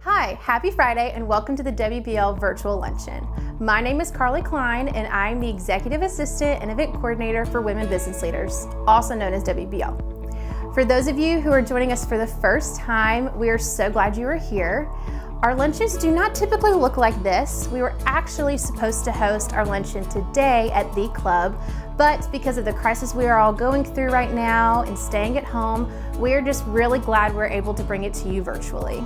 Hi, happy Friday and welcome to the WBL Virtual Luncheon. My name is Carly Klein and I'm the Executive Assistant and Event Coordinator for Women Business Leaders, also known as WBL. For those of you who are joining us for the first time, we are so glad you are here. Our luncheons do not typically look like this. We were actually supposed to host our luncheon today at the club, but because of the crisis we are all going through right now and staying at home, we are just really glad we're able to bring it to you virtually.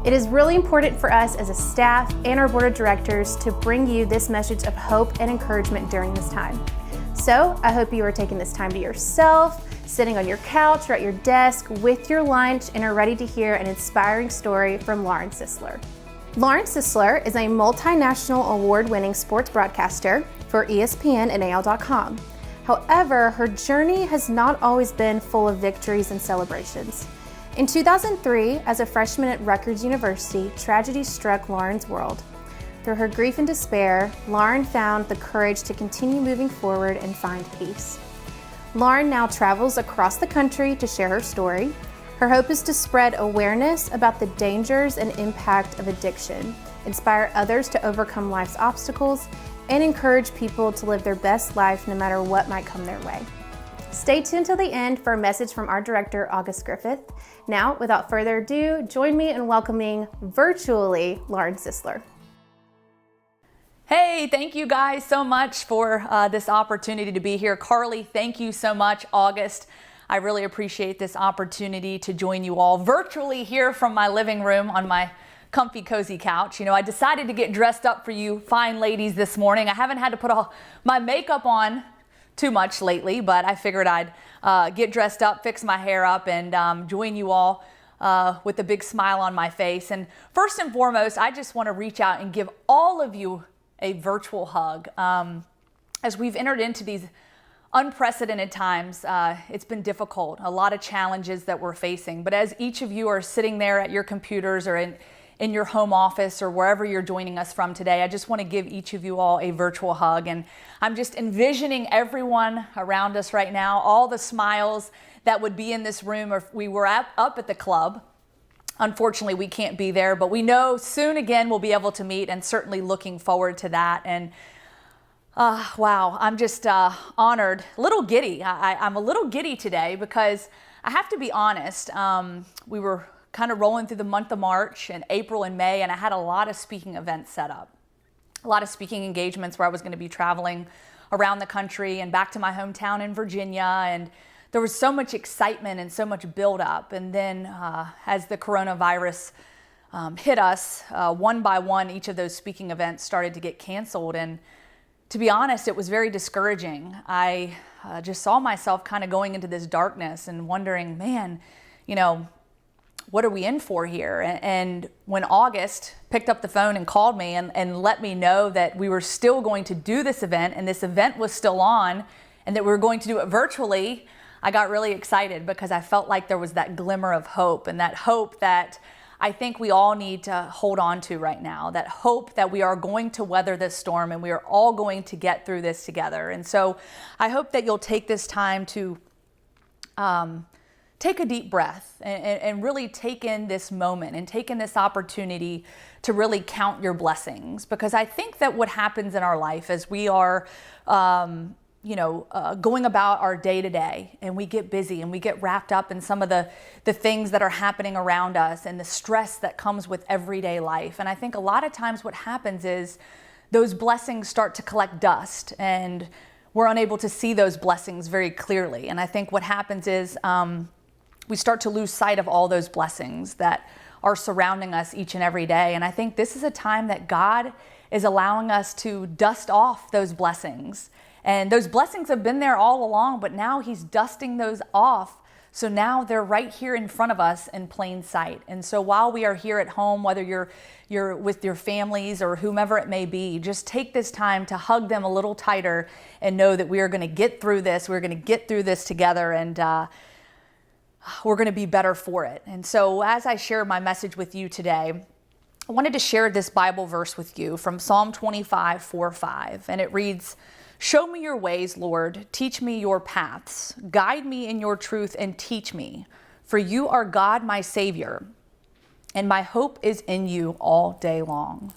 It is really important for us as a staff and our board of directors to bring you this message of hope and encouragement during this time. So I hope you are taking this time to yourself, sitting on your couch or at your desk with your lunch and are ready to hear an inspiring story from Lauren Sisler. Lauren Sisler is a multinational award-winning sports broadcaster for ESPN and AL.com. However, her journey has not always been full of victories and celebrations. In 2003, as a freshman at Rutgers University, tragedy struck Lauren's world. Through her grief and despair, Lauren found the courage to continue moving forward and find peace. Lauren now travels across the country to share her story. Her hope is to spread awareness about the dangers and impact of addiction, inspire others to overcome life's obstacles, and encourage people to live their best life no matter what might come their way. Stay tuned till the end for a message from our director, August Griffith. Now, without further ado, join me in welcoming virtually Lauren Sisler. Hey, thank you guys so much for this opportunity to be here. Carly, thank you so much. August, I really appreciate this opportunity to join you all virtually here from my living room on my comfy, cozy couch. You know, I decided to get dressed up for you fine ladies this morning. I haven't had to put all my makeup on too much lately, but I figured I'd get dressed up, fix my hair up, and join you all with a big smile on my face. And first and foremost, I just want to reach out and give all of you a virtual hug. As we've entered into these unprecedented times, it's been difficult, a lot of challenges that we're facing. But as each of you are sitting there at your computers or in your home office or wherever you're joining us from today, I just want to give each of you all a virtual hug. And I'm just envisioning everyone around us right now, all the smiles that would be in this room if we were up at the club. Unfortunately, we can't be there, but we know soon again we'll be able to meet, and certainly looking forward to that. And wow, I'm just honored, a little giddy. I'm a little giddy today because I have to be honest. We were kind of rolling through the month of March and April and May, and I had a lot of speaking events set up, a lot of speaking engagements where I was going to be traveling around the country and back to my hometown in Virginia, and there was so much excitement and so much buildup. And then as the coronavirus hit us, one by one, each of those speaking events started to get canceled. And to be honest, it was very discouraging. I just saw myself kind of going into this darkness and wondering, man, you know, what are we in for here? And when August picked up the phone and called me and let me know that we were still going to do this event and this event was still on and that we were going to do it virtually, I got really excited because I felt like there was that glimmer of hope, and that hope that I think we all need to hold on to right now, that hope that we are going to weather this storm and we are all going to get through this together. And so I hope that you'll take this time to take a deep breath and really take in this moment and take in this opportunity to really count your blessings. Because I think that what happens in our life as we are going about our day to day, and we get busy and we get wrapped up in some of the things that are happening around us and the stress that comes with everyday life. And I think a lot of times what happens is those blessings start to collect dust and we're unable to see those blessings very clearly. And I think what happens is we start to lose sight of all those blessings that are surrounding us each and every day. And I think this is a time that God is allowing us to dust off those blessings. And those blessings have been there all along, but now He's dusting those off. So now they're right here in front of us in plain sight. And so while we are here at home, whether you're with your families or whomever it may be, just take this time to hug them a little tighter and know that we are going to get through this. We're going to get through this together, and we're going to be better for it. And so as I share my message with you today, I wanted to share this Bible verse with you from Psalm 25, 4-5. And it reads, "Show me your ways, Lord. Teach me your paths. Guide me in your truth and teach me. For you are God, my Savior. and my hope is in you all day long.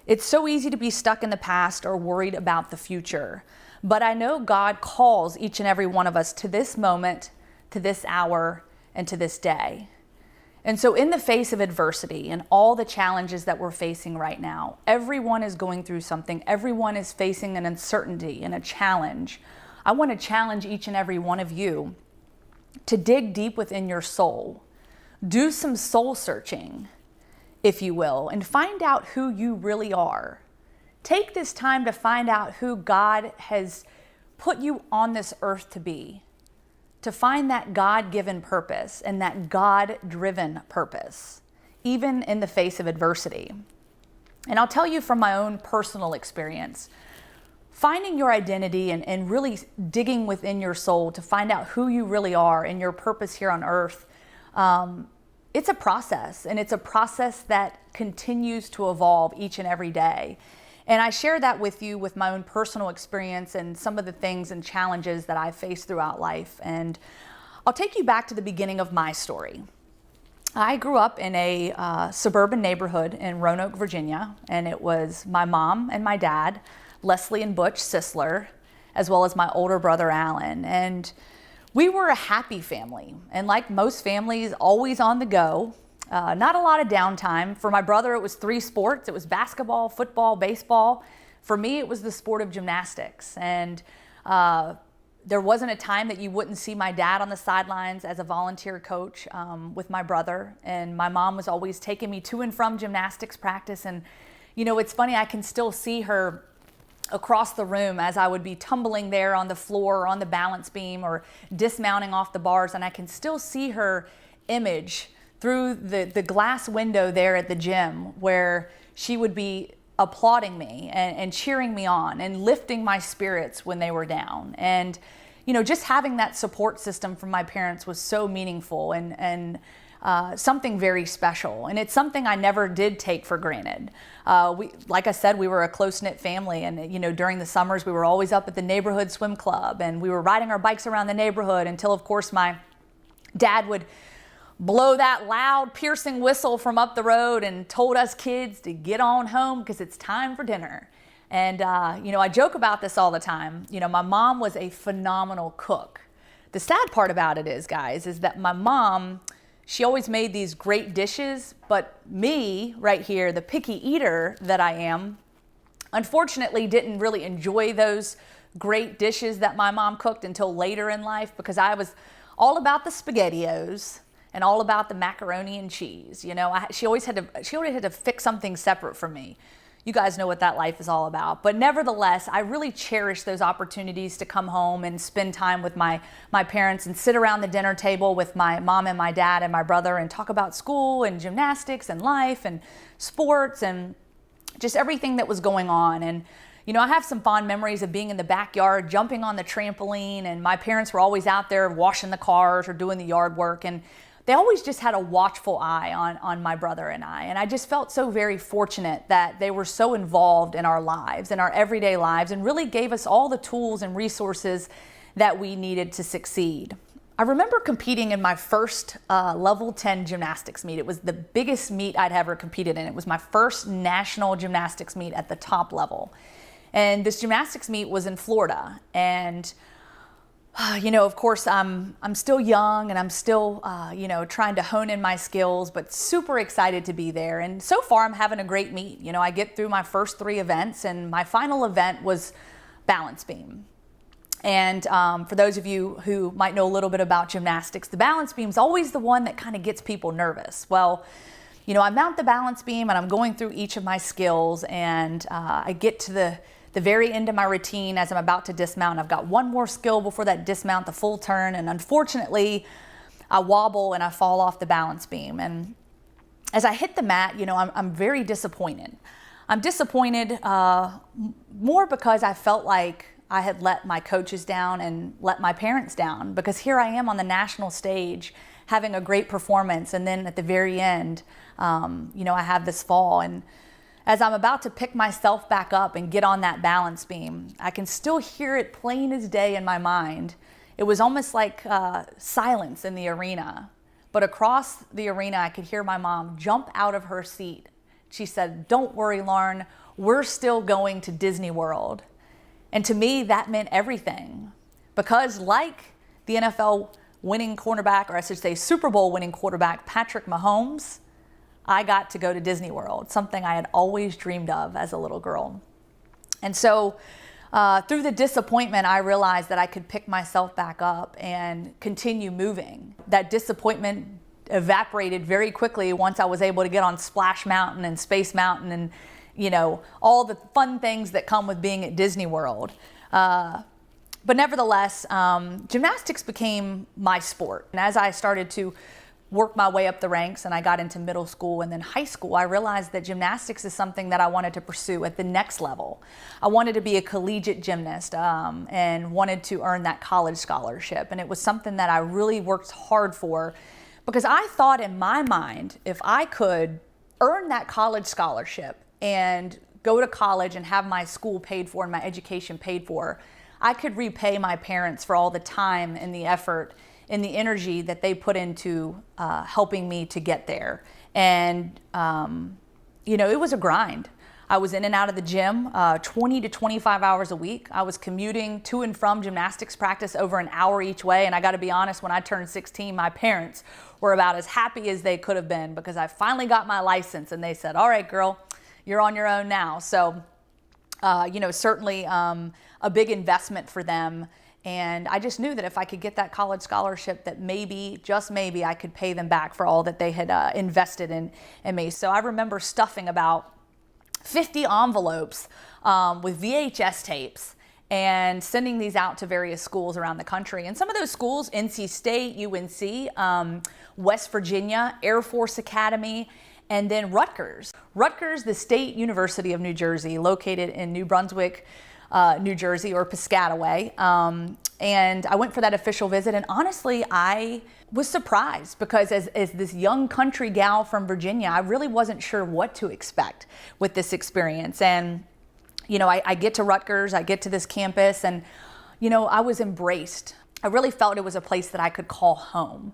It's so easy to be stuck in the past or worried about the future, but I know God calls each and every one of us to this moment, to this hour, and to this day. And so in the face of adversity and all the challenges that we're facing right now, everyone is going through something. Everyone is facing an uncertainty and a challenge. I want to challenge each and every one of you to dig deep within your soul. Do some soul searching, if you will, and find out who you really are. Take this time to find out who God has put you on this earth to be, to find that God-given purpose and that God-driven purpose, even in the face of adversity. And I'll tell you from my own personal experience, finding your identity and really digging within your soul to find out who you really are and your purpose here on earth, it's a process, and it's a process that continues to evolve each and every day. And I share that with you with my own personal experience and some of the things and challenges that I faced throughout life. And I'll take you back to the beginning of my story. I grew up in a suburban neighborhood in Roanoke, Virginia, and it was my mom and my dad, Leslie and Butch Sisler, as well as my older brother, Alan. And we were a happy family, and like most families, always on the go. Not a lot of downtime. For my brother, it was 3 sports. It was basketball, football, baseball. For me, it was the sport of gymnastics. And there wasn't a time that you wouldn't see my dad on the sidelines as a volunteer coach with my brother. And my mom was always taking me to and from gymnastics practice. And, you know, it's funny, I can still see her across the room as I would be tumbling there on the floor or on the balance beam or dismounting off the bars. And I can still see her image through the glass window there at the gym, where she would be applauding me and cheering me on and lifting my spirits when they were down. And, you know, just having that support system from my parents was so meaningful and something very special. And it's something I never did take for granted. Like I said, we were a close-knit family, and, you know, during the summers, we were always up at the neighborhood swim club, and we were riding our bikes around the neighborhood until, of course, my dad would blow that loud, piercing whistle from up the road and told us kids to get on home because it's time for dinner. And, you know, I joke about this all the time. You know, my mom was a phenomenal cook. The sad part about it is, guys, is that my mom, she always made these great dishes, but me right here, the picky eater that I am, unfortunately didn't really enjoy those great dishes that my mom cooked until later in life, because I was all about the SpaghettiOs and all about the macaroni and cheese. You know, she always had to fix something separate from me. You guys know what that life is all about. But nevertheless, I really cherish those opportunities to come home and spend time with my parents and sit around the dinner table with my mom and my dad and my brother and talk about school and gymnastics and life and sports and just everything that was going on. And, you know, I have some fond memories of being in the backyard, jumping on the trampoline, and my parents were always out there washing the cars or doing the yard work. And they always just had a watchful eye on my brother and I. And I just felt so very fortunate that they were so involved in our lives, in our everyday lives, and really gave us all the tools and resources that we needed to succeed. I remember competing in my first level 10 gymnastics meet. It was the biggest meet I'd ever competed in. It was my first national gymnastics meet at the top level. And this gymnastics meet was in Florida. And you know, of course, I'm still young and I'm still, you know, trying to hone in my skills, but super excited to be there. And so far, I'm having a great meet. You know, I get through my first 3 events, and my final event was balance beam. And for those of you who might know a little bit about gymnastics, the balance beam is always the one that kind of gets people nervous. Well, you know, I mount the balance beam and I'm going through each of my skills, and I get to the very end of my routine as I'm about to dismount. I've got one more skill before that dismount, the full turn, and unfortunately I wobble and I fall off the balance beam. And as I hit the mat, you know, I'm very disappointed. I'm disappointed more because I felt like I had let my coaches down and let my parents down, because here I am on the national stage having a great performance, and then at the very end, you know, I have this fall. And as I'm about to pick myself back up and get on that balance beam, I can still hear it plain as day in my mind. It was almost like silence in the arena. But across the arena, I could hear my mom jump out of her seat. She said, "Don't worry, Lauren, we're still going to Disney World." And to me, that meant everything. Because like the NFL winning quarterback, or I should say Super Bowl winning quarterback, Patrick Mahomes, I got to go to Disney World, something I had always dreamed of as a little girl. And so through the disappointment, I realized that I could pick myself back up and continue moving. That disappointment evaporated very quickly once I was able to get on Splash Mountain and Space Mountain and, you know, all the fun things that come with being at Disney World. But nevertheless, gymnastics became my sport. And as I started to work my way up the ranks and I got into middle school and then high school, I realized that gymnastics is something that I wanted to pursue at the next level. I wanted to be a collegiate gymnast and wanted to earn that college scholarship. And it was something that I really worked hard for, because I thought in my mind, if I could earn that college scholarship and go to college and have my school paid for and my education paid for, I could repay my parents for all the time and the effort and the energy that they put into helping me to get there. And, you know, it was a grind. I was in and out of the gym 20 to 25 hours a week. I was commuting to and from gymnastics practice over an hour each way. And I got to be honest, when I turned 16, my parents were about as happy as they could have been, because I finally got my license and they said, "All right, girl, you're on your own now." So, you know, certainly a big investment for them. And I just knew that if I could get that college scholarship, that maybe, just maybe, I could pay them back for all that they had invested in me. So I remember stuffing about 50 envelopes with VHS tapes and sending these out to various schools around the country. And some of those schools, NC State, UNC, West Virginia, Air Force Academy, and then Rutgers. Rutgers, the State University of New Jersey, located in New Brunswick, New Jersey, or Piscataway. And I went for that official visit, and honestly, I was surprised, because as this young country gal from Virginia, I really wasn't sure what to expect with this experience. And, you know, I get to Rutgers, I get to this campus, and, you know, I was embraced. I really felt it was a place that I could call home.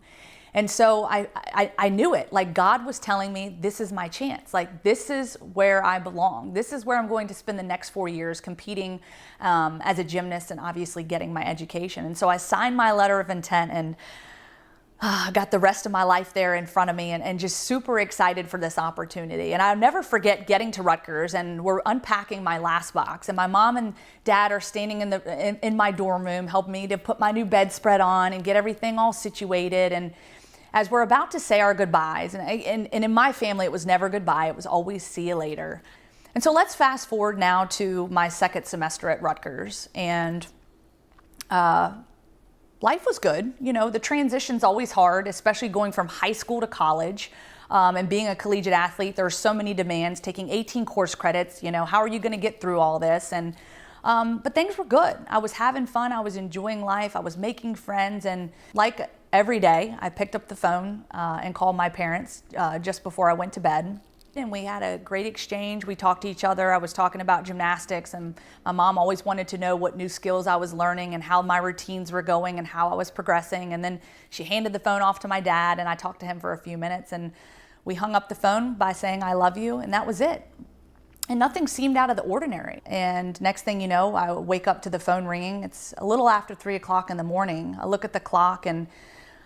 And so I knew it, like God was telling me, this is my chance. Like, this is where I belong. This is where I'm going to spend the next 4 years competing as a gymnast and obviously getting my education. And so I signed my letter of intent and got the rest of my life there in front of me, and just super excited for this opportunity. And I'll never forget getting to Rutgers, and we're unpacking my last box, and my mom and dad are standing in my dorm room, helping me to put my new bedspread on and get everything all situated. And as we're about to say our goodbyes, and in my family, it was never goodbye, it was always see you later. And so let's fast forward now to my second semester at Rutgers, and life was good. You know, the transition's always hard, especially going from high school to college. And being a collegiate athlete, there are so many demands, taking 18 course credits. You know, how are you going to get through all this? And but things were good. I was having fun. I was enjoying life. I was making friends. And like every day, I picked up the phone and called my parents just before I went to bed. And we had a great exchange. We talked to each other. I was talking about gymnastics, and my mom always wanted to know what new skills I was learning and how my routines were going and how I was progressing. And then she handed the phone off to my dad, and I talked to him for a few minutes, and we hung up the phone by saying, "I love you," and that was it. And nothing seemed out of the ordinary. And next thing you know, I wake up to the phone ringing. It's a little after 3 o'clock in the morning. I look at the clock, and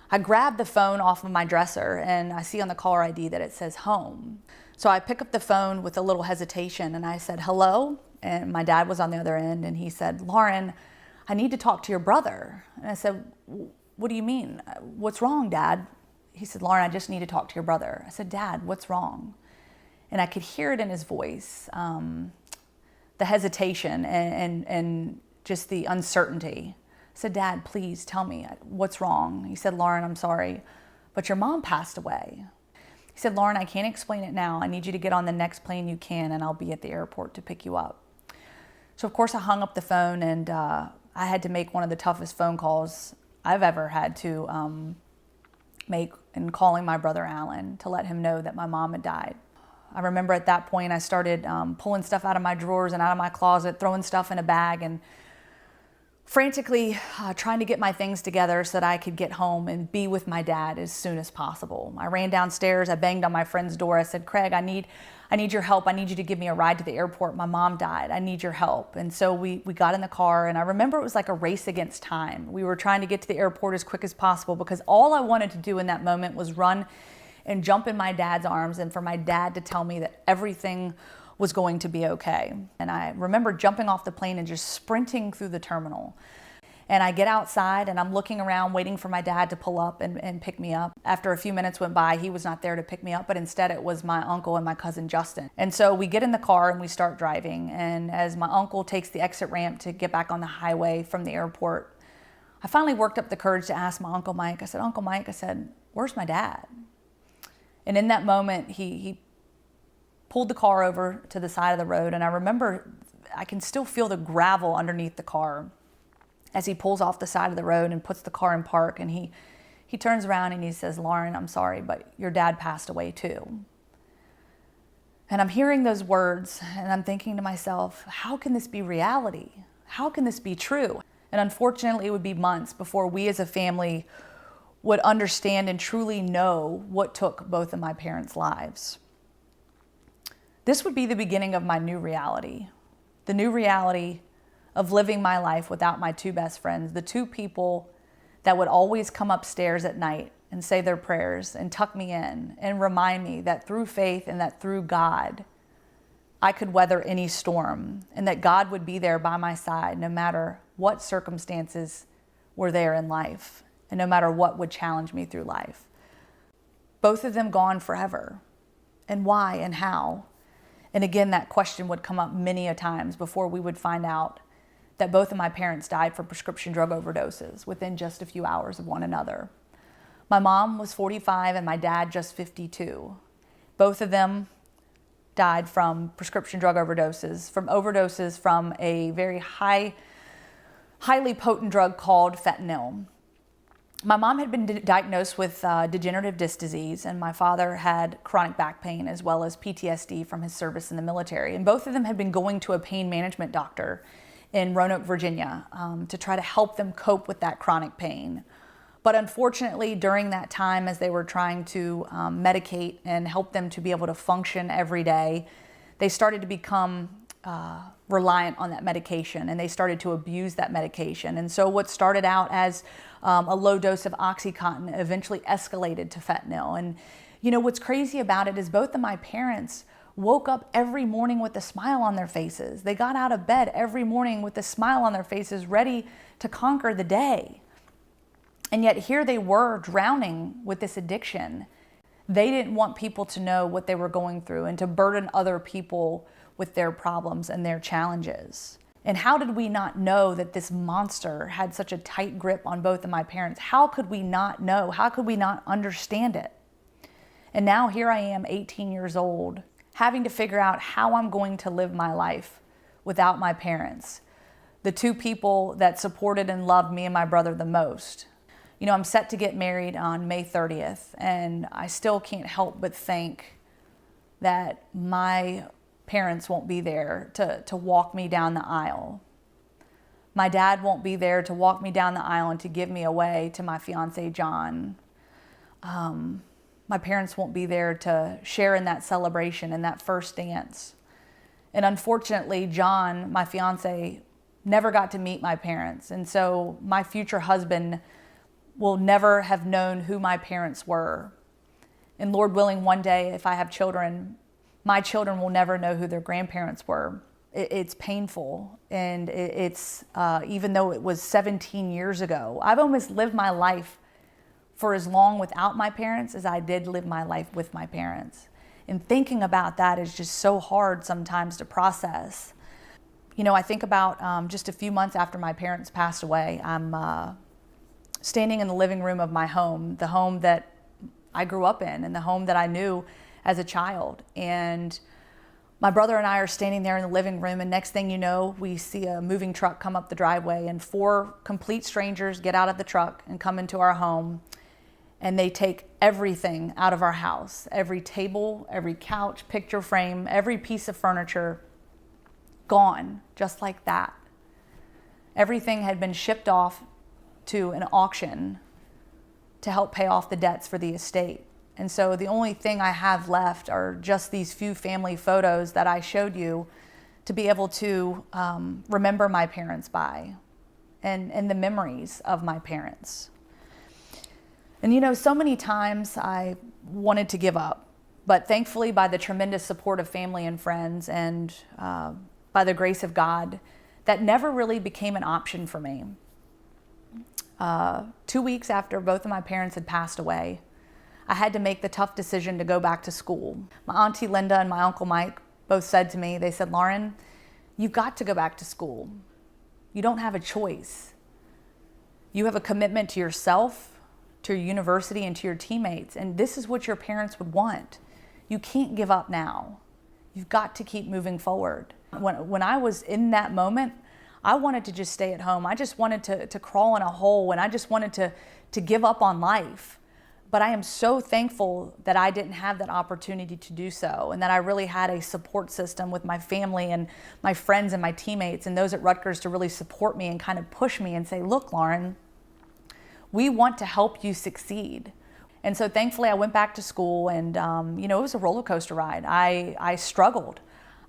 I grab the phone off of my dresser, and I see on the caller ID that it says home. So I pick up the phone with a little hesitation, and I said, "Hello?" And my dad was on the other end, and he said, "Lauren, I need to talk to your brother." And I said, "What do you mean? What's wrong, Dad?" He said, "Lauren, I just need to talk to your brother." I said, "Dad, what's wrong?" And I could hear it in his voice, the hesitation and just the uncertainty. I said, "Dad, please tell me what's wrong." He said, "Lauren, I'm sorry, but your mom passed away." He said, "Lauren, I can't explain it now. I need you to get on the next plane you can, and I'll be at the airport to pick you up." So of course I hung up the phone, and I had to make one of the toughest phone calls I've ever had to make, in calling my brother Alan to let him know that my mom had died. I remember at that point I started pulling stuff out of my drawers and out of my closet, throwing stuff in a bag, and frantically trying to get my things together so that I could get home and be with my dad as soon as possible. I ran downstairs, I banged on my friend's door. I said, Craig, I need your help. I need you to give me a ride to the airport. My mom died. I need your help. And so we got in the car, and I remember it was like a race against time. We were trying to get to the airport as quick as possible because all I wanted to do in that moment was run and jump in my dad's arms and for my dad to tell me that everything was going to be okay. And I remember jumping off the plane and just sprinting through the terminal. And I get outside and I'm looking around waiting for my dad to pull up and pick me up. After a few minutes went by, he was not there to pick me up, but instead it was my uncle and my cousin Justin. And so we get in the car and we start driving. And as my uncle takes the exit ramp to get back on the highway from the airport, I finally worked up the courage to ask my Uncle Mike. I said, Uncle Mike, I said, where's my dad? And in that moment, he pulled the car over to the side of the road, and I remember I can still feel the gravel underneath the car as he pulls off the side of the road and puts the car in park, and he turns around and he says, Lauren, I'm sorry, but your dad passed away too. And I'm hearing those words and I'm thinking to myself, how can this be reality? How can this be true? And unfortunately, it would be months before we as a family would understand and truly know what took both of my parents' lives. This would be the beginning of my new reality, the new reality of living my life without my two best friends, the two people that would always come upstairs at night and say their prayers and tuck me in and remind me that through faith and that through God, I could weather any storm and that God would be there by my side no matter what circumstances were there in life and no matter what would challenge me through life. Both of them gone forever. And why and how? And again, that question would come up many a times before we would find out that both of my parents died from prescription drug overdoses within just a few hours of one another. My mom was 45 and my dad just 52. Both of them died from prescription drug overdoses, from a very highly potent drug called fentanyl. My mom had been diagnosed with degenerative disc disease, and my father had chronic back pain as well as PTSD from his service in the military. And both of them had been going to a pain management doctor in Roanoke, Virginia, to try to help them cope with that chronic pain. But unfortunately, during that time, as they were trying to medicate and help them to be able to function every day, they started to become reliant on that medication, and they started to abuse that medication. And so what started out as a low dose of OxyContin eventually escalated to fentanyl. And you know, what's crazy about it is both of my parents woke up every morning with a smile on their faces. They got out of bed every morning with a smile on their faces, ready to conquer the day. And yet here they were drowning with this addiction. They didn't want people to know what they were going through and to burden other people with their problems and their challenges. And how did we not know that this monster had such a tight grip on both of my parents? How could we not know? How could we not understand it? And now here I am, 18 years old, having to figure out how I'm going to live my life without my parents, the two people that supported and loved me and my brother the most. You know, I'm set to get married on May 30th, and I still can't help but think that my parents won't be there to walk me down the aisle. My dad won't be there to walk me down the aisle and to give me away to my fiance, John. My parents won't be there to share in that celebration and that first dance. And unfortunately, John, my fiance, never got to meet my parents. And so my future husband will never have known who my parents were. And Lord willing, one day, if I have children, my children will never know who their grandparents were. It's painful, and it's even though it was 17 years ago, I've almost lived my life for as long without my parents as I did live my life with my parents. And thinking about that is just so hard sometimes to process. You know, I think about just a few months after my parents passed away, I'm standing in the living room of my home, the home that I grew up in and the home that I knew as a child. And my brother and I are standing there in the living room, and next thing you know, we see a moving truck come up the driveway, and 4 complete strangers get out of the truck and come into our home, and they take everything out of our house, every table, every couch, picture frame, every piece of furniture, gone, just like that. Everything had been shipped off to an auction to help pay off the debts for the estate. And so the only thing I have left are just these few family photos that I showed you to be able to remember my parents by, and the memories of my parents. And you know, so many times I wanted to give up, but thankfully by the tremendous support of family and friends and by the grace of God, that never really became an option for me. 2 weeks after both of my parents had passed away, I had to make the tough decision to go back to school. My Auntie Linda and my Uncle Mike both said to me, they said, "Lauren, you've got to go back to school. You don't have a choice. You have a commitment to yourself, to your university, and to your teammates, and this is what your parents would want. You can't give up now. You've got to keep moving forward." When I was in that moment, I wanted to just stay at home. I just wanted to crawl in a hole, and I just wanted to give up on life. But I am so thankful that I didn't have that opportunity to do so, and that I really had a support system with my family and my friends and my teammates and those at Rutgers to really support me and kind of push me and say, "Look, Lauren, we want to help you succeed." And so thankfully I went back to school, and you know, it was a roller coaster ride. I struggled.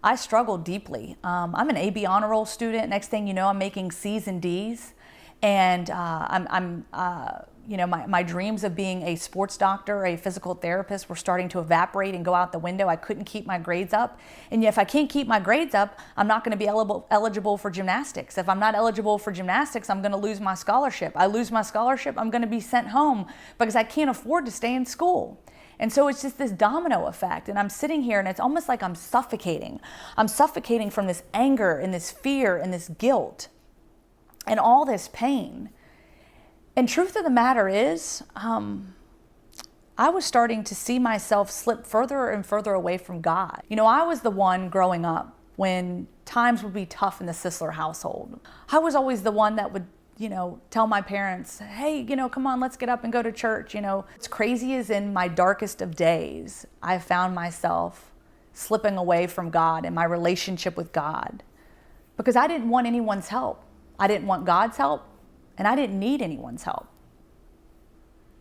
I struggled deeply. I'm an AB honor roll student. Next thing you know, I'm making C's and D's. And you know, my dreams of being a sports doctor, a physical therapist were starting to evaporate and go out the window. I couldn't keep my grades up. And if I can't keep my grades up, I'm not going to be eligible for gymnastics. If I'm not eligible for gymnastics, I'm going to lose my scholarship. I lose my scholarship, I'm going to be sent home because I can't afford to stay in school. And so it's just this domino effect. And I'm sitting here and it's almost like I'm suffocating. I'm suffocating from this anger and this fear and this guilt and all this pain. And truth of the matter is, I was starting to see myself slip further and further away from God. You know, I was the one growing up when times would be tough in the Sisler household. I was always the one that would, you know, tell my parents, "Hey, you know, come on, let's get up and go to church." You know, what's crazy is in my darkest of days, I found myself slipping away from God and my relationship with God because I didn't want anyone's help. I didn't want God's help, and I didn't need anyone's help.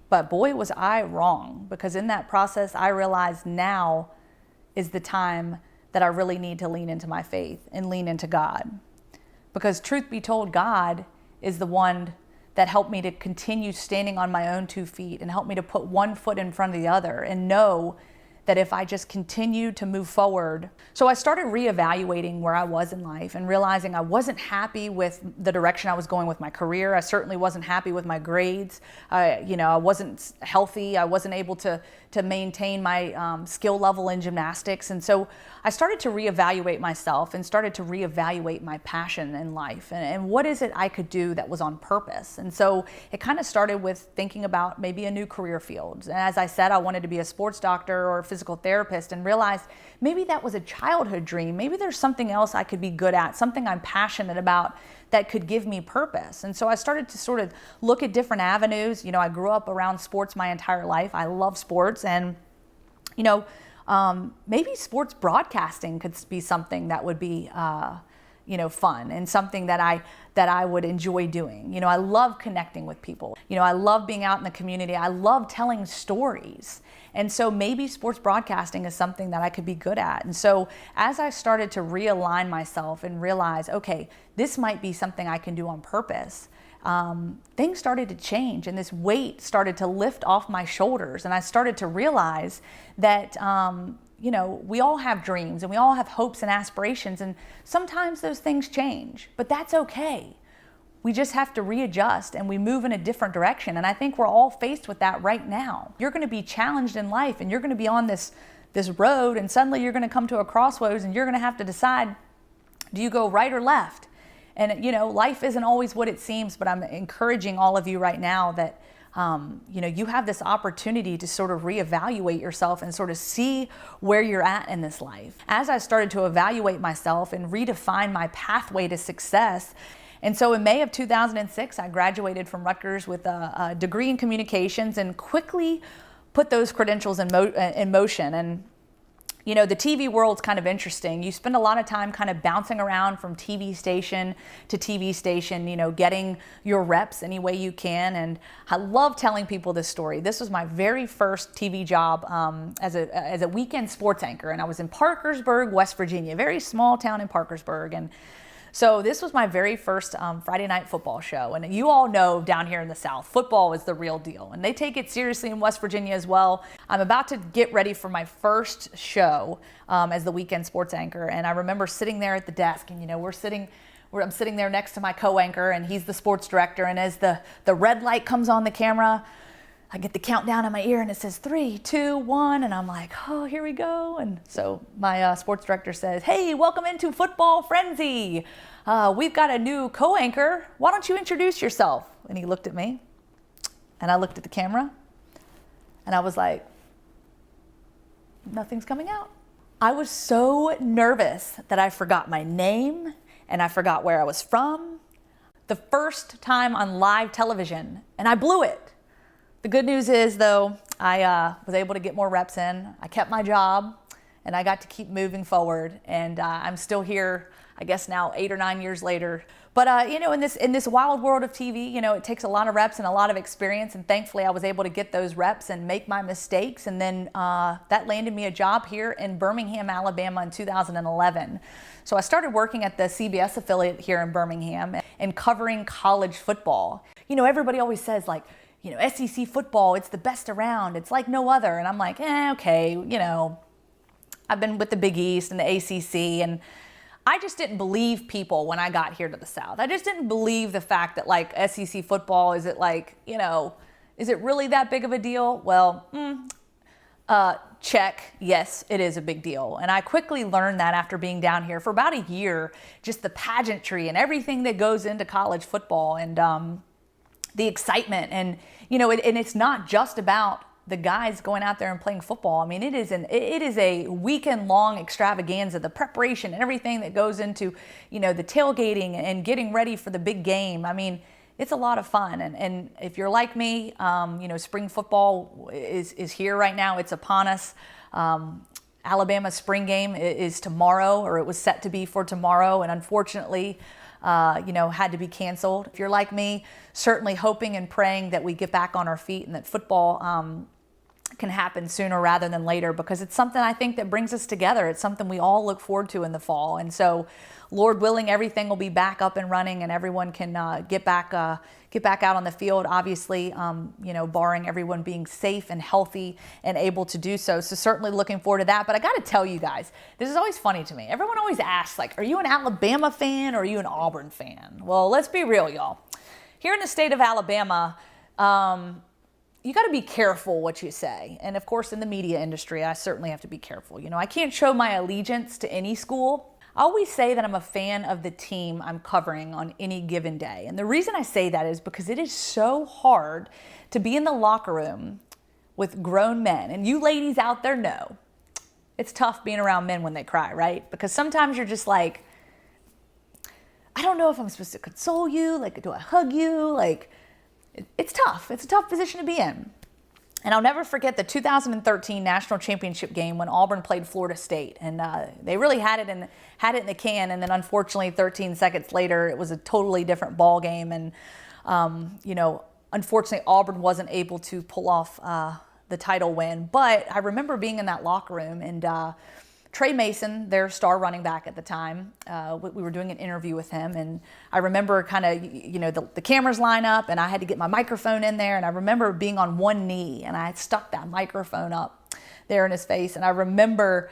But boy, was I wrong, because in that process, I realized now is the time that I really need to lean into my faith and lean into God. Because truth be told, God is the one that helped me to continue standing on my own 2 feet and helped me to put one foot in front of the other and know that if I just continued to move forward. So I started reevaluating where I was in life and realizing I wasn't happy with the direction I was going with my career. I certainly wasn't happy with my grades. You know, I wasn't healthy. I wasn't able to maintain my skill level in gymnastics. And so I started to reevaluate myself and started to reevaluate my passion in life and what is it I could do that was on purpose. And so it kind of started with thinking about maybe a new career field. And as I said, I wanted to be a sports doctor or a physical therapist, and realized maybe that was a childhood dream. Maybe there's something else I could be good at, something I'm passionate about that could give me purpose. And so I started to sort of look at different avenues. You know, I grew up around sports my entire life. I love sports, and you know, maybe sports broadcasting could be something that would be you know, fun and something that I would enjoy doing. You know, I love connecting with people. You know, I love being out in the community. I love telling stories. And so maybe sports broadcasting is something that I could be good at. And so as I started to realign myself and realize, okay, this might be something I can do on purpose, things started to change, and this weight started to lift off my shoulders. And I started to realize that, you know, we all have dreams and we all have hopes and aspirations, and sometimes those things change, but that's okay. We just have to readjust and we move in a different direction. And I think we're all faced with that right now. You're going to be challenged in life, and you're going to be on this road, and suddenly you're going to come to a crossroads, and you're going to have to decide, do you go right or left? And you know, life isn't always what it seems, but I'm encouraging all of you right now that you know, you have this opportunity to sort of reevaluate yourself and sort of see where you're at in this life. As I started to evaluate myself and redefine my pathway to success, and so in May of 2006, I graduated from Rutgers with a degree in communications and quickly put those credentials in motion. And You know, the TV world's kind of interesting. You spend a lot of time kind of bouncing around from TV station to TV station, you know, getting your reps any way you can. And I love telling people this story. This was my very first TV job as a weekend sports anchor. And I was in Parkersburg, West Virginia, a very small town in Parkersburg. And so this was my very first Friday night football show. And you all know down here in the South, football is the real deal. And they take it seriously in West Virginia as well. I'm about to get ready for my first show as the weekend sports anchor. And I remember sitting there at the desk and, you know, I'm sitting there next to my co-anchor and he's the sports director. And as the red light comes on the camera, I get the countdown in my ear and it says 3, 2, 1. And I'm like, oh, here we go. And so my sports director says, hey, welcome into Football Frenzy. We've got a new co-anchor. Why don't you introduce yourself? And he looked at me and I looked at the camera and I was like, nothing's coming out. I was so nervous that I forgot my name and I forgot where I was from. The first time on live television, and I blew it. The good news is, though, I was able to get more reps in. I kept my job, and I got to keep moving forward. And I'm still here, I guess now 8 or 9 years later. But you know, in this wild world of TV, you know, it takes a lot of reps and a lot of experience. And thankfully, I was able to get those reps and make my mistakes. And then that landed me a job here in Birmingham, Alabama, in 2011. So I started working at the CBS affiliate here in Birmingham and covering college football. You know, everybody always says, like, you know, SEC football, it's the best around. It's like no other. And I'm like, okay, you know, I've been with the Big East and the ACC, and I just didn't believe people when I got here to the South. I just didn't believe the fact that, like, SEC football, is it like, you know, is it really that big of a deal? Well, check. Yes, it is a big deal. And I quickly learned that after being down here for about a year, just the pageantry and everything that goes into college football and the excitement. And, you know, and it's not just about the guys going out there and playing football. I mean, it is a weekend long extravaganza, the preparation and everything that goes into, you know, the tailgating and getting ready for the big game. I mean, it's a lot of fun. And if you're like me, you know, spring football is here right now. It's upon us. Alabama's spring game is tomorrow, or it was set to be for tomorrow. And unfortunately, you know, had to be canceled. If you're like me, certainly hoping and praying that we get back on our feet and that football can happen sooner rather than later, because it's something I think that brings us together. It's something we all look forward to in the fall. And so, Lord willing, everything will be back up and running and everyone can get back out on the field, obviously, you know, barring everyone being safe and healthy and able to do so. So certainly looking forward to that. But I got to tell you guys, this is always funny to me. Everyone always asks, like, are you an Alabama fan or are you an Auburn fan? Well, let's be real, y'all. Here in the state of Alabama, you got to be careful what you say. And of course, in the media industry, I certainly have to be careful. You know, I can't show my allegiance to any school. I always say that I'm a fan of the team I'm covering on any given day. And the reason I say that is because it is so hard to be in the locker room with grown men. And you ladies out there know it's tough being around men when they cry, right? Because sometimes you're just like, I don't know if I'm supposed to console you. Like, do I hug you? Like, it's tough. It's a tough position to be in. And I'll never forget the 2013 national championship game when Auburn played Florida State, and they really had it in the can. And then, unfortunately, 13 seconds later, it was a totally different ball game. And you know, unfortunately, Auburn wasn't able to pull off the title win. But I remember being in that locker room, and Trey Mason, their star running back at the time, we were doing an interview with him, and I remember kind of, you know, the cameras line up, and I had to get my microphone in there, and I remember being on one knee, and I had stuck that microphone up there in his face, and I remember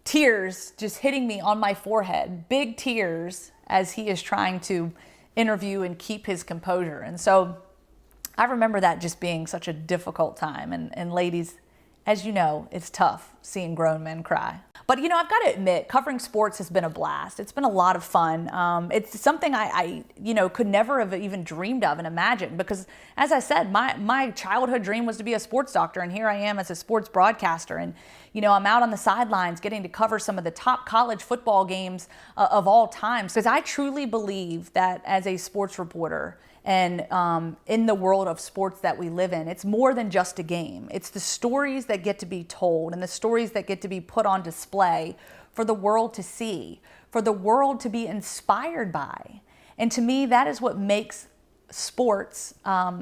tears just hitting me on my forehead, big tears, as he is trying to interview and keep his composure. And so I remember that just being such a difficult time, and ladies, as you know, it's tough seeing grown men cry. But, you know, I've got to admit, covering sports has been a blast. It's been a lot of fun. It's something I you know, could never have even dreamed of and imagined, because, as I said, my childhood dream was to be a sports doctor, and here I am as a sports broadcaster. And, you know, I'm out on the sidelines getting to cover some of the top college football games of all time, because I truly believe that as a sports reporter And in the world of sports that we live in, it's more than just a game. It's the stories that get to be told and the stories that get to be put on display for the world to see, for the world to be inspired by. And to me, that is what makes sports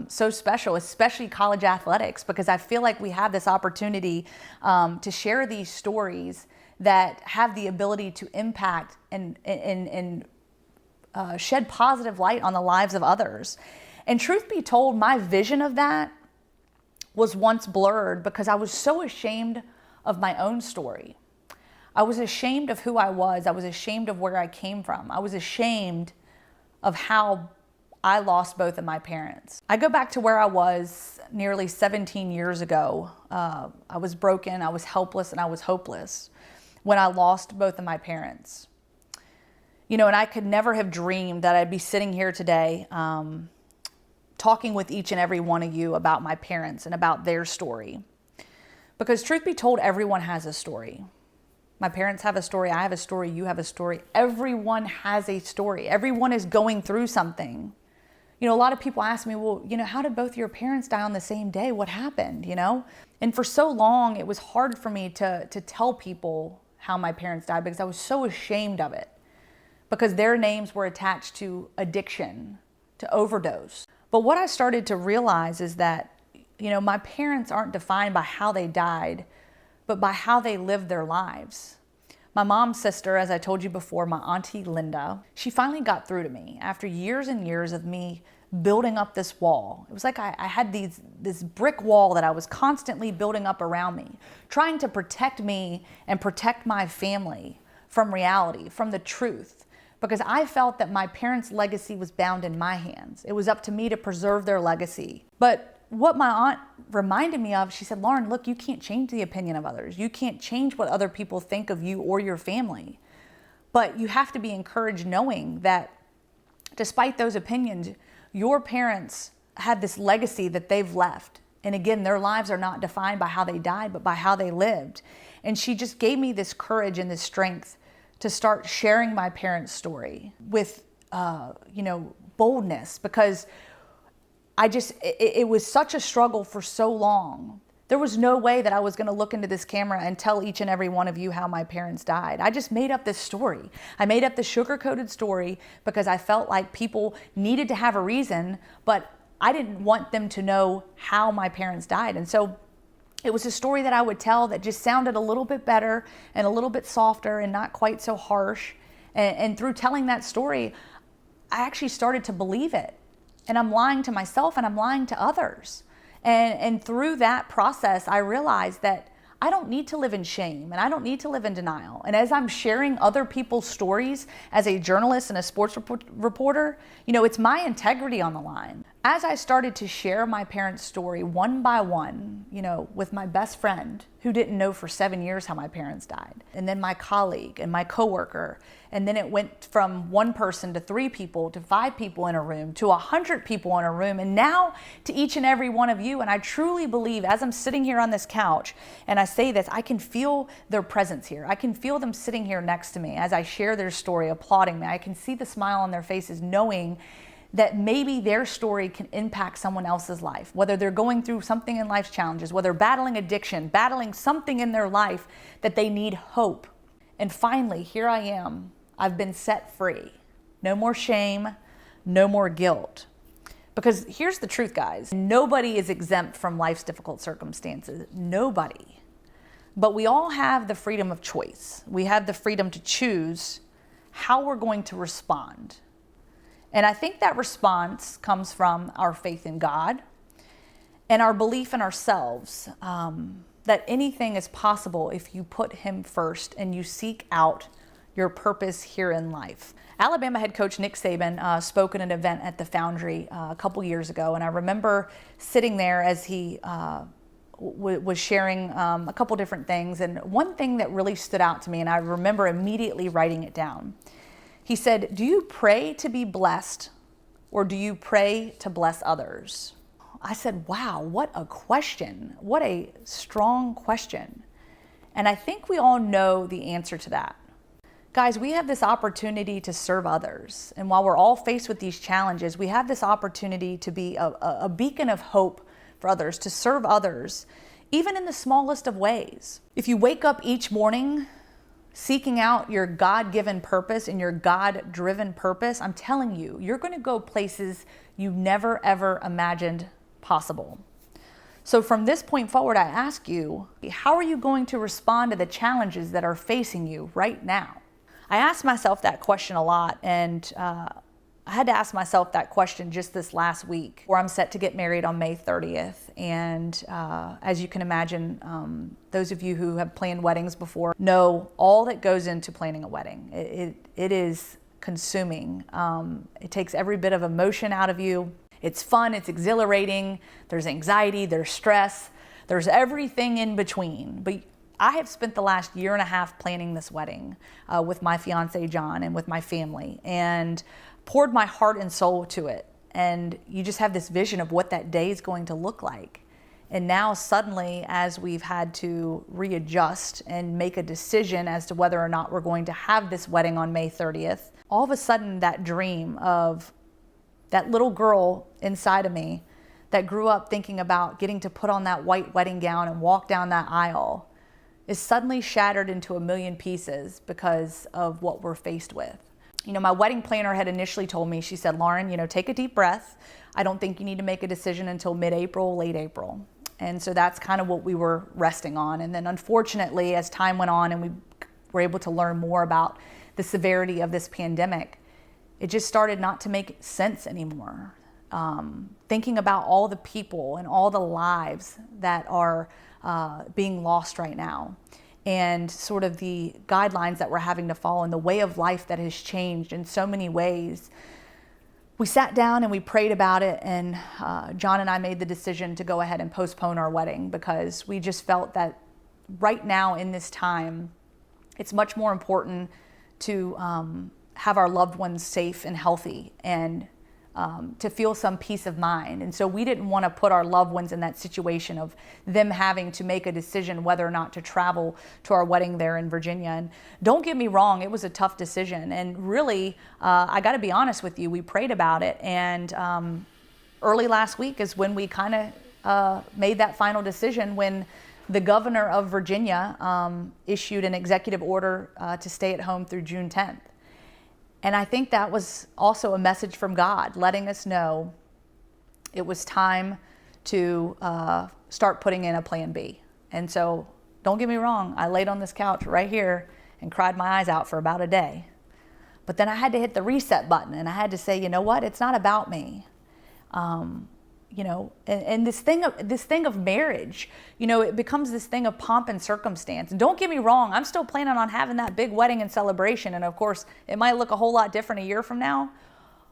so special, especially college athletics, because I feel like we have this opportunity to share these stories that have the ability to impact and shed positive light on the lives of others. And truth be told, my vision of that was once blurred because I was so ashamed of my own story. I was ashamed of who I was. I was ashamed of where I came from. I was ashamed of how I lost both of my parents. I go back to where I was nearly 17 years ago. I was broken, I was helpless, and I was hopeless when I lost both of my parents. And I could never have dreamed that I'd be sitting here today talking with each and every one of you about my parents and about their story. Because truth be told, everyone has a story. My parents have a story, I have a story, you have a story. Everyone has a story. Everyone is going through something. A lot of people ask me, well, how did both your parents die on the same day? What happened, And for so long, it was hard for me to tell people how my parents died because I was so ashamed of it. Because their names were attached to addiction, to overdose. But what I started to realize is that, my parents aren't defined by how they died, but by how they lived their lives. My mom's sister, as I told you before, my auntie Linda, she finally got through to me after years and years of me building up this wall. It was like I had this brick wall that I was constantly building up around me, trying to protect me and protect my family from reality, from the truth. Because I felt that my parents' legacy was bound in my hands. It was up to me to preserve their legacy. But what my aunt reminded me of, she said, Lauren, look, you can't change the opinion of others. You can't change what other people think of you or your family. But you have to be encouraged knowing that despite those opinions, your parents had this legacy that they've left. And again, their lives are not defined by how they died, but by how they lived. And she just gave me this courage and this strength to start sharing my parents' story with, boldness, because it was such a struggle for so long. There was no way that I was going to look into this camera and tell each and every one of you how my parents died. I just made up this story. I made up the sugar-coated story because I felt like people needed to have a reason, but I didn't want them to know how my parents died. And so it was a story that I would tell that just sounded a little bit better and a little bit softer and not quite so harsh. And through telling that story, I actually started to believe it. And I'm lying to myself and I'm lying to others. And through that process, I realized that I don't need to live in shame and I don't need to live in denial. And as I'm sharing other people's stories as a journalist and a sports reporter, it's my integrity on the line. As I started to share my parents' story one by one, with my best friend who didn't know for 7 years how my parents died, and then my colleague and my coworker, and then it went from one person to 3 people to 5 people in a room to 100 people in a room, and now to each and every one of you. And I truly believe, as I'm sitting here on this couch and I say this, I can feel their presence here. I can feel them sitting here next to me as I share their story, applauding me. I can see the smile on their faces, knowing that maybe their story can impact someone else's life, whether they're going through something in life's challenges, whether battling addiction, battling something in their life that they need hope. And finally, here I am. I've been set free. No more shame, no more guilt. Because here's the truth, guys. Nobody is exempt from life's difficult circumstances. Nobody. But we all have the freedom of choice. We have the freedom to choose how we're going to respond. And I think that response comes from our faith in God and our belief in ourselves, that anything is possible if you put Him first and you seek out your purpose here in life. Alabama head coach Nick Saban spoke at an event at the Foundry a couple years ago, and I remember sitting there as he was sharing a couple different things, and one thing that really stood out to me, and I remember immediately writing it down. He said, "Do you pray to be blessed, or do you pray to bless others?" I said, wow, what a question. What a strong question. And I think we all know the answer to that. Guys, we have this opportunity to serve others. And while we're all faced with these challenges, we have this opportunity to be a beacon of hope for others, to serve others, even in the smallest of ways. If you wake up each morning seeking out your God-given purpose and your God-driven purpose, I'm telling you, you're going to go places you never, ever imagined possible. So from this point forward, I ask you, how are you going to respond to the challenges that are facing you right now? I asked myself that question a lot, and I had to ask myself that question just this last week, where I'm set to get married on May 30th. And as you can imagine, those of you who have planned weddings before know all that goes into planning a wedding. It is consuming. It takes every bit of emotion out of you. It's fun, it's exhilarating, there's anxiety, there's stress, there's everything in between. But I have spent the last year and a half planning this wedding with my fiance, John, and with my family, and poured my heart and soul to it. And you just have this vision of what that day is going to look like. And now suddenly, as we've had to readjust and make a decision as to whether or not we're going to have this wedding on May 30th, all of a sudden that dream of that little girl inside of me that grew up thinking about getting to put on that white wedding gown and walk down that aisle is suddenly shattered into a million pieces because of what we're faced with. You know, my wedding planner had initially told me, she said, Lauren, take a deep breath. I don't think you need to make a decision until mid-April, late April. And so that's kind of what we were resting on. And then unfortunately, as time went on and we were able to learn more about the severity of this pandemic, it just started not to make sense anymore. Thinking about all the people and all the lives that are being lost right now, and sort of the guidelines that we're having to follow and the way of life that has changed in so many ways. We sat down and we prayed about it, and John and I made the decision to go ahead and postpone our wedding because we just felt that right now in this time, it's much more important to have our loved ones safe and healthy and to feel some peace of mind. And so we didn't want to put our loved ones in that situation of them having to make a decision whether or not to travel to our wedding there in Virginia. And don't get me wrong, it was a tough decision. And really, I got to be honest with you, we prayed about it. And early last week is when we kind of made that final decision, when the governor of Virginia issued an executive order to stay at home through June 10th. And I think that was also a message from God, letting us know it was time to start putting in a plan B. And so don't get me wrong, I laid on this couch right here and cried my eyes out for about a day. But then I had to hit the reset button and I had to say, you know what, it's not about me. And this thing of marriage, it becomes this thing of pomp and circumstance. And don't get me wrong, I'm still planning on having that big wedding and celebration. And of course, it might look a whole lot different a year from now.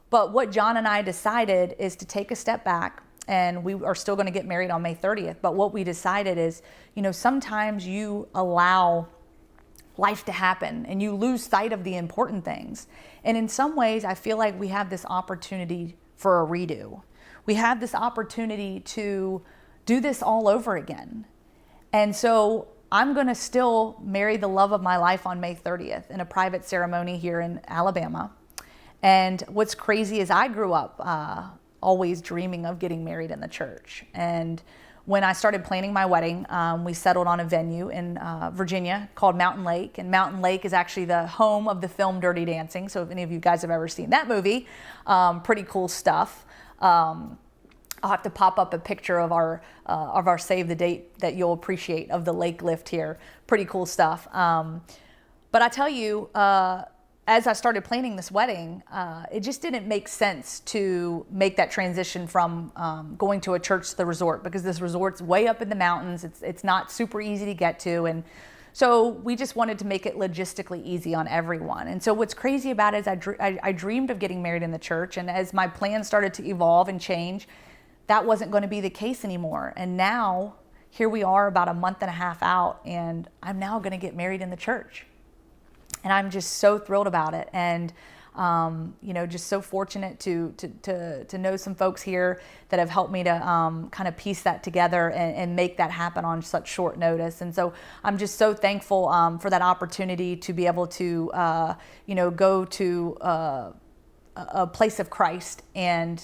But what John and I decided is to take a step back, and we are still going to get married on May 30th. But what we decided is, sometimes you allow life to happen and you lose sight of the important things. And in some ways, I feel like we have this opportunity for a redo. We have this opportunity to do this all over again. And so I'm going to still marry the love of my life on May 30th in a private ceremony here in Alabama. And what's crazy is I grew up always dreaming of getting married in the church. And when I started planning my wedding, we settled on a venue in Virginia called Mountain Lake. And Mountain Lake is actually the home of the film Dirty Dancing. So if any of you guys have ever seen that movie, pretty cool stuff. I'll have to pop up a picture of our save the date that you'll appreciate of the lake lift here. Pretty cool stuff. But I tell you, as I started planning this wedding, it just didn't make sense to make that transition from going to a church to the resort, because this resort's way up in the mountains. It's not super easy to get to. And so we just wanted to make it logistically easy on everyone. And so what's crazy about it is I dreamed of getting married in the church. And as my plans started to evolve and change, that wasn't going to be the case anymore. And now here we are about a month and a half out, and I'm now going to get married in the church. And I'm just so thrilled about it. And just so fortunate to know some folks here that have helped me to kind of piece that together and make that happen on such short notice. And so I'm just so thankful for that opportunity to be able to, go to a place of Christ and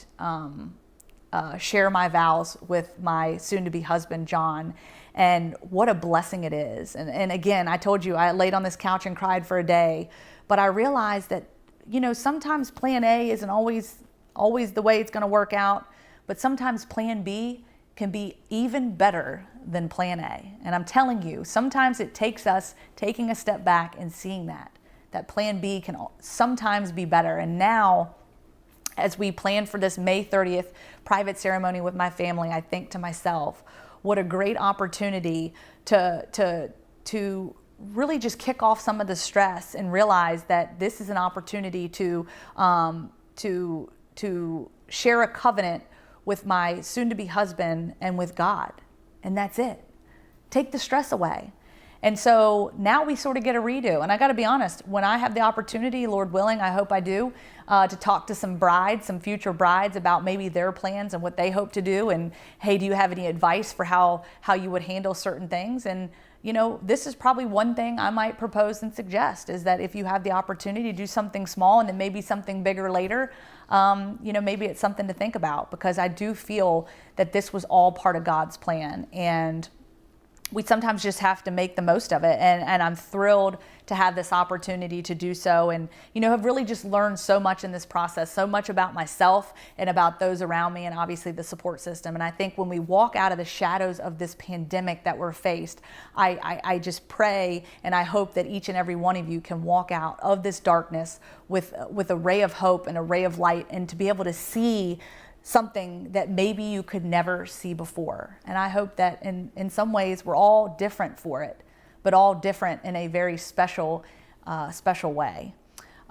share my vows with my soon-to-be husband, John. And what a blessing it is. And again, I told you, I laid on this couch and cried for a day, but I realized that, sometimes plan A isn't always the way it's going to work out, but sometimes plan B can be even better than plan A. And I'm telling you, sometimes it takes us taking a step back and seeing that plan B can sometimes be better. And now, as we plan for this May 30th private ceremony with my family, I think to myself, what a great opportunity to really just kick off some of the stress and realize that this is an opportunity to share a covenant with my soon-to-be husband and with God. And that's it. Take the stress away. And so now we sort of get a redo. And I got to be honest, when I have the opportunity, Lord willing, I hope I do, to talk to some future brides about maybe their plans and what they hope to do. And hey, do you have any advice for how you would handle certain things? And this is probably one thing I might propose and suggest, is that if you have the opportunity to do something small and then maybe something bigger later, maybe it's something to think about, because I do feel that this was all part of God's plan. And we sometimes just have to make the most of it. And I'm thrilled to have this opportunity to do so. And, have really just learned so much in this process, so much about myself and about those around me, and obviously the support system. And I think when we walk out of the shadows of this pandemic that we're faced, I just pray and I hope that each and every one of you can walk out of this darkness with a ray of hope and a ray of light, and to be able to see something that maybe you could never see before. And I hope that in some ways we're all different for it, but all different in a very special way.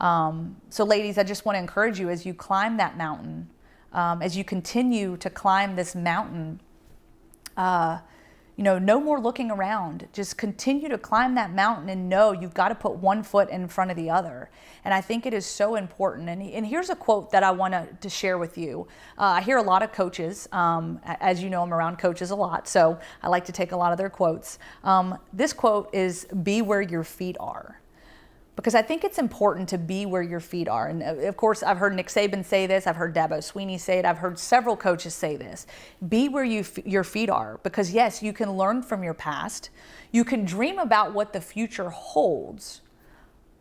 So ladies, I just want to encourage you as you climb that mountain, as you continue to climb this mountain, no more looking around. Just continue to climb that mountain and know you've got to put one foot in front of the other. And I think it is so important. And here's a quote that I want to share with you. I hear a lot of coaches, as you know, I'm around coaches a lot, so I like to take a lot of their quotes. This quote is, "Be where your feet are." Because I think it's important to be where your feet are. And of course, I've heard Nick Saban say this. I've heard Dabo Sweeney say it. I've heard several coaches say this. Be where your feet are. Because yes, you can learn from your past. You can dream about what the future holds.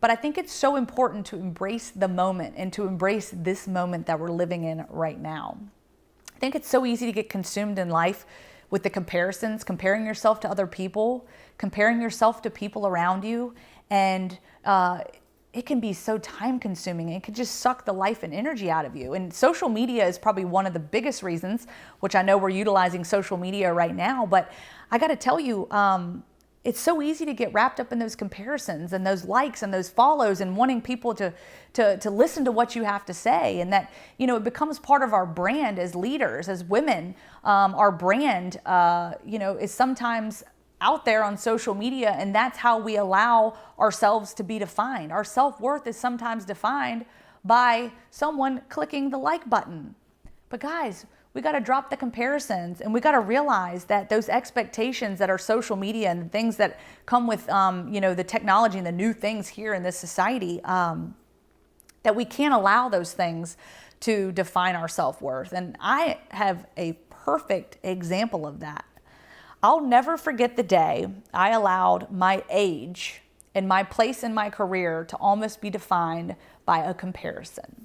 But I think it's so important to embrace the moment and to embrace this moment that we're living in right now. I think it's so easy to get consumed in life with the comparisons, comparing yourself to other people, comparing yourself to people around you. And it can be so time consuming. It can just suck the life and energy out of you. And social media is probably one of the biggest reasons, which I know we're utilizing social media right now. But I got to tell you, it's so easy to get wrapped up in those comparisons and those likes and those follows and wanting people to listen to what you have to say. And that, it becomes part of our brand as leaders, as women. Our brand, is sometimes out there on social media, and that's how we allow ourselves to be defined. Our self-worth is sometimes defined by someone clicking the like button. But guys, we got to drop the comparisons, and we got to realize that those expectations that are social media and the things that come with, the technology and the new things here in this society, that we can't allow those things to define our self-worth. And I have a perfect example of that. I'll never forget the day I allowed my age and my place in my career to almost be defined by a comparison.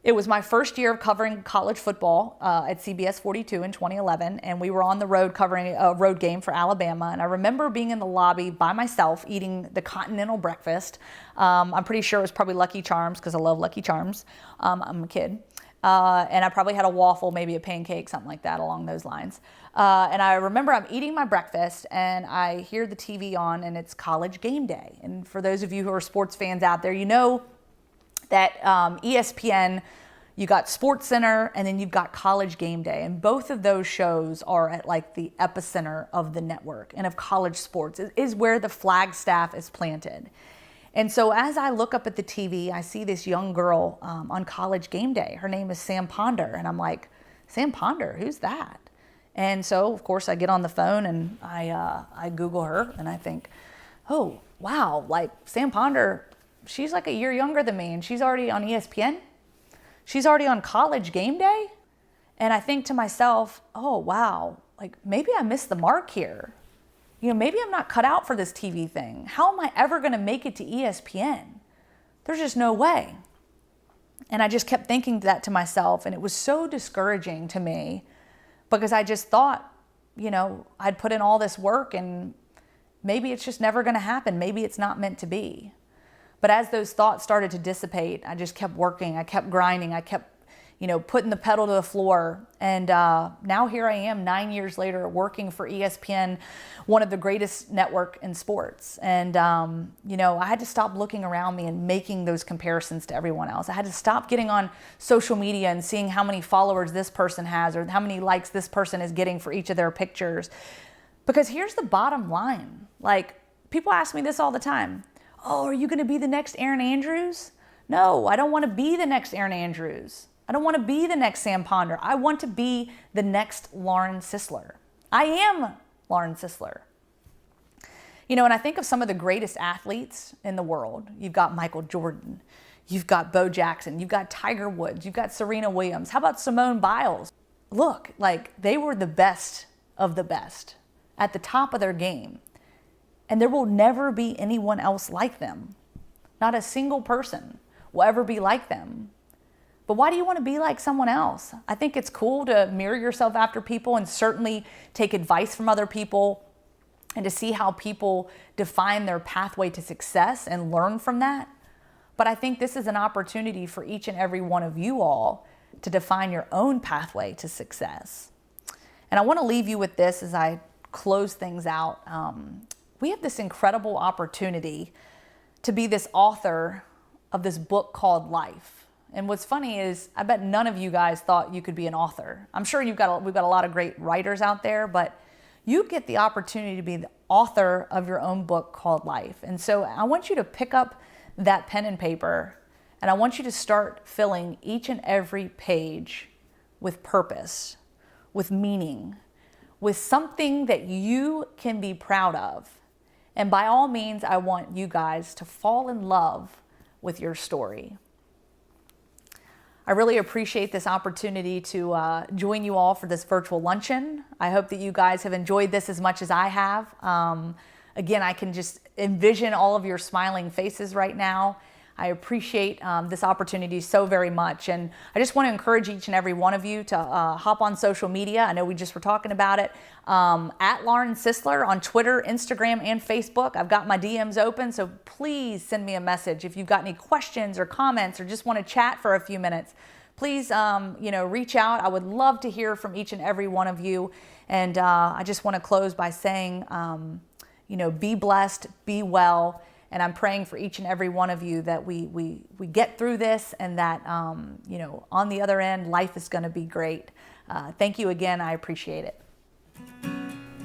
It was my first year of covering college football at CBS 42 in 2011, and we were on the road covering a road game for Alabama. And I remember being in the lobby by myself eating the continental breakfast. I'm pretty sure it was probably Lucky Charms, because I love Lucky Charms. I'm a kid. And I probably had a waffle, maybe a pancake, something like that along those lines. And I remember I'm eating my breakfast and I hear the TV on, and it's College Game Day. And for those of you who are sports fans out there, you know that ESPN, you got SportsCenter, and then you've got College Game Day. And both of those shows are at like the epicenter of the network and of college sports. It is where the flagstaff is planted. And so as I look up at the TV, I see this young girl on College Game Day. Her name is Sam Ponder. And I'm like, Sam Ponder, who's that? And so, of course, I get on the phone and I Google her and I think, oh, wow, like Sam Ponder, she's like a year younger than me and she's already on ESPN. She's already on College Game Day. And I think to myself, oh, wow, like maybe I missed the mark here. You know, maybe I'm not cut out for this TV thing. How am I ever going to make it to ESPN? There's just no way. And I just kept thinking that to myself. And it was so discouraging to me because I just thought, you know, I'd put in all this work and maybe it's just never going to happen. Maybe it's not meant to be. But as those thoughts started to dissipate, I just kept working. I kept grinding. I kept, you know, putting the pedal to the floor. And now here I am 9 years later working for ESPN, one of the greatest network in sports. And, you know, I had to stop looking around me and making those comparisons to everyone else. I had to stop getting on social media and seeing how many followers this person has or how many likes this person is getting for each of their pictures. Because here's the bottom line. Like, people ask me this all the time. Oh, are you going to be the next Erin Andrews? No, I don't want to be the next Erin Andrews. I don't want to be the next Sam Ponder. I want to be the next Lauren Sisler. I am Lauren Sisler. You know, and I think of some of the greatest athletes in the world. You've got Michael Jordan. You've got Bo Jackson. You've got Tiger Woods. You've got Serena Williams. How about Simone Biles? Look, like they were the best of the best at the top of their game. And there will never be anyone else like them. Not a single person will ever be like them. But why do you want to be like someone else? I think it's cool to mirror yourself after people and certainly take advice from other people and to see how people define their pathway to success and learn from that. But I think this is an opportunity for each and every one of you all to define your own pathway to success. And I want to leave you with this as I close things out. We have this incredible opportunity to be this author of this book called Life. And what's funny is I bet none of you guys thought you could be an author. I'm sure we've got a lot of great writers out there, but you get the opportunity to be the author of your own book called Life. And so I want you to pick up that pen and paper and I want you to start filling each and every page with purpose, with meaning, with something that you can be proud of. And by all means, I want you guys to fall in love with your story. I really appreciate this opportunity to join you all for this virtual luncheon. I hope that you guys have enjoyed this as much as I have. Again, I can just envision all of your smiling faces right now. I appreciate this opportunity so very much. And I just want to encourage each and every one of you to hop on social media. I know we just were talking about it. At Lauren Sisler on Twitter, Instagram, and Facebook. I've got my DMs open, so please send me a message. If you've got any questions or comments or just want to chat for a few minutes, please reach out. I would love to hear from each and every one of you. And I just want to close by saying, be blessed, be well. And I'm praying for each and every one of you that we get through this and that, on the other end, life is going to be great. Thank you again. I appreciate it.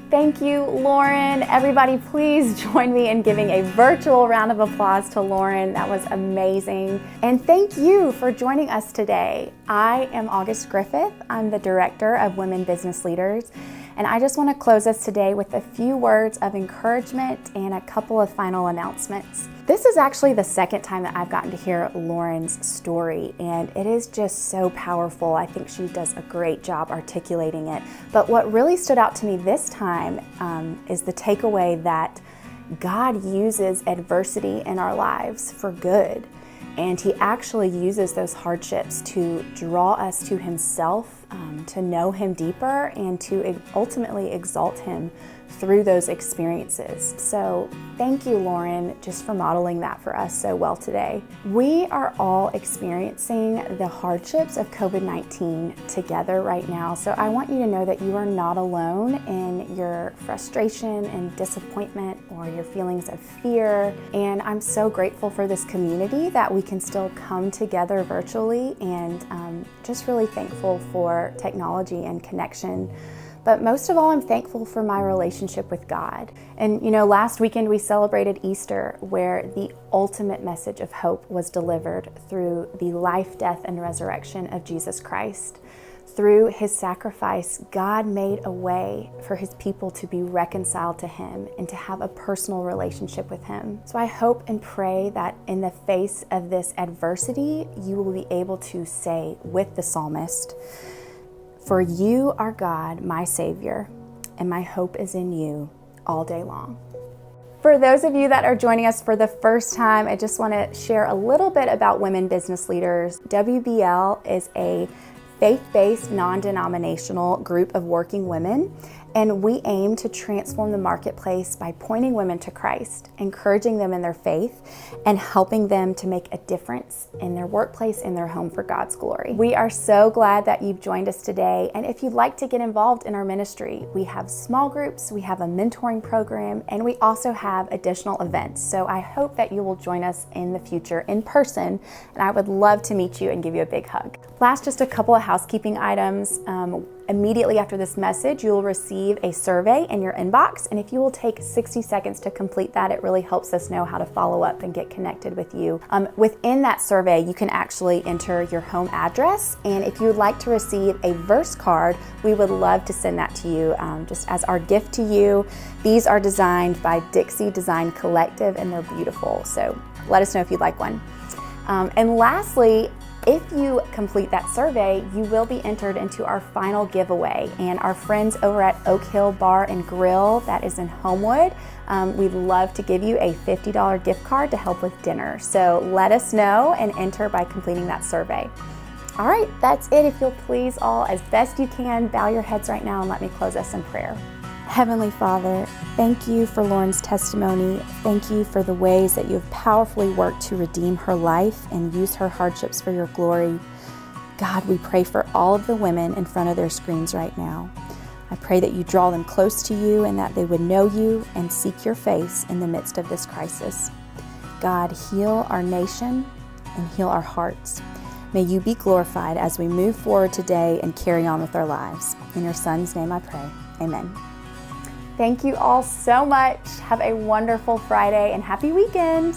Thank you, Lauren. Everybody, please join me in giving a virtual round of applause to Lauren. That was amazing. And thank you for joining us today. I am August Griffith. I'm the Director of Women Business Leaders. And I just want to close us today with a few words of encouragement and a couple of final announcements. This is actually the second time that I've gotten to hear Lauren's story, and it is just so powerful. I think she does a great job articulating it. But what really stood out to me this time is the takeaway that God uses adversity in our lives for good. And He actually uses those hardships to draw us to Himself, to know Him deeper, and to ultimately exalt Him through those experiences. So thank you, Lauren, just for modeling that for us so well today. We are all experiencing the hardships of COVID-19 together right now. So I want you to know that you are not alone in your frustration and disappointment or your feelings of fear. And I'm so grateful for this community that we can still come together virtually, and just really thankful for technology and connection But most of all, I'm thankful for my relationship with God. And last weekend we celebrated Easter, where the ultimate message of hope was delivered through the life, death, and resurrection of Jesus Christ. Through his sacrifice, God made a way for his people to be reconciled to him and to have a personal relationship with him. So I hope and pray that in the face of this adversity, you will be able to say with the psalmist, "For you are God, my Savior, and my hope is in you all day long." For those of you that are joining us for the first time, I just want to share a little bit about Women Business Leaders. WBL is a faith-based, non-denominational group of working women, and we aim to transform the marketplace by pointing women to Christ, encouraging them in their faith, and helping them to make a difference in their workplace, in their home for God's glory. We are so glad that you've joined us today, and if you'd like to get involved in our ministry, we have small groups, we have a mentoring program, and we also have additional events. So I hope that you will join us in the future in person, and I would love to meet you and give you a big hug. Last, just a couple of housekeeping items. Immediately after this message, you will receive a survey in your inbox, and if you will take 60 seconds to complete that, it really helps us know how to follow up and get connected with you. Within that survey, you can actually enter your home address, and if you would like to receive a verse card, we would love to send that to you just as our gift to you. These are designed by Dixie Design Collective, and they're beautiful, so let us know if you'd like one. And lastly, if you complete that survey, you will be entered into our final giveaway. And our friends over at Oak Hill Bar and Grill, that is in Homewood, we'd love to give you a $50 gift card to help with dinner. So let us know and enter by completing that survey. All right, that's it. If you'll please all, as best you can, bow your heads right now and let me close us in prayer. Heavenly Father, thank you for Lauren's testimony. Thank you for the ways that you have powerfully worked to redeem her life and use her hardships for your glory. God, we pray for all of the women in front of their screens right now. I pray that you draw them close to you and that they would know you and seek your face in the midst of this crisis. God, heal our nation and heal our hearts. May you be glorified as we move forward today and carry on with our lives. In your Son's name I pray. Amen. Thank you all so much. Have a wonderful Friday and happy weekend.